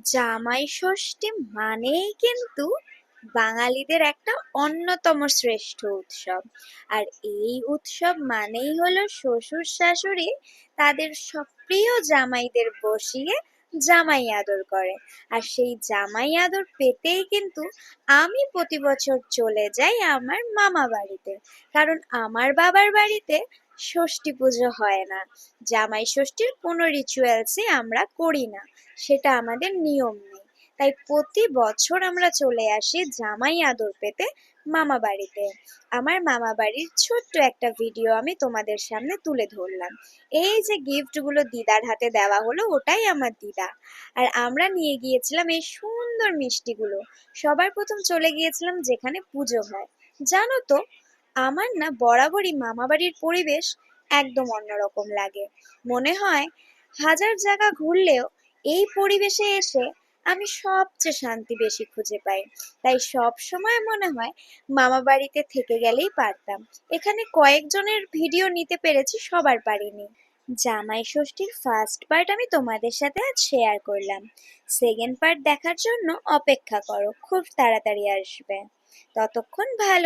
জামাই ষষ্ঠী মানেই কিন্তু বাঙালিদের একটা অন্যতম শ্রেষ্ঠ উৎসব। আর এই উৎসব মানেই হলো শ্বশুর শাশুড়ি তাদের সবপ্রিয় জামাইদের বসিয়ে জামাই আদর করে। আর সেই জামাই আদর পেতেই কিন্তু আমি প্রতি বছর চলে যাই আমার মামা বাড়িতে, কারণ আমার বাবার বাড়িতে ষষ্ঠী পুজো হয় না। জামাই ষষ্ঠীর কোনো রিচুয়ালসই আমরা করি না, সেটা আমাদের নিয়ম নেই। তাই প্রতি বছর আমরা চলে আসি জামাই আদর পেতে মামা বাড়িতে। আমার মামা বাড়ির ছোট্ট একটা ভিডিও আমি তোমাদের সামনে তুলে ধরলাম। এই যে গিফটগুলো দিদার হাতে দেওয়া হলো, ওটাই আমার দিদা। আর আমরা নিয়ে গিয়েছিলাম এই সুন্দর মিষ্টিগুলো। সবার প্রথম চলে গিয়েছিলাম যেখানে পুজো হয়। জানো তো, আমার না বরাবরই মামা বাড়ির পরিবেশ একদম অন্যরকম লাগে। মনে হয় হাজার জায়গা ঘুরলেও এই পরিবেশে এসে আমি সবচেয়ে শান্তি বেশি খুঁজে পাই। তাই সব সময় মনে হয় মামা বাড়িতে থেকে গেলেই পারতাম। এখানে কয়েকজনের ভিডিও নিতে পেরেছি, সবার পারিনি। জামাই ষষ্ঠীর ফার্স্ট পার্ট আমি তোমাদের সাথে আজ শেয়ার করলাম। সেকেন্ড পার্ট দেখার জন্য অপেক্ষা করো, খুব তাড়াতাড়ি আসবে। ততক্ষণ ভালো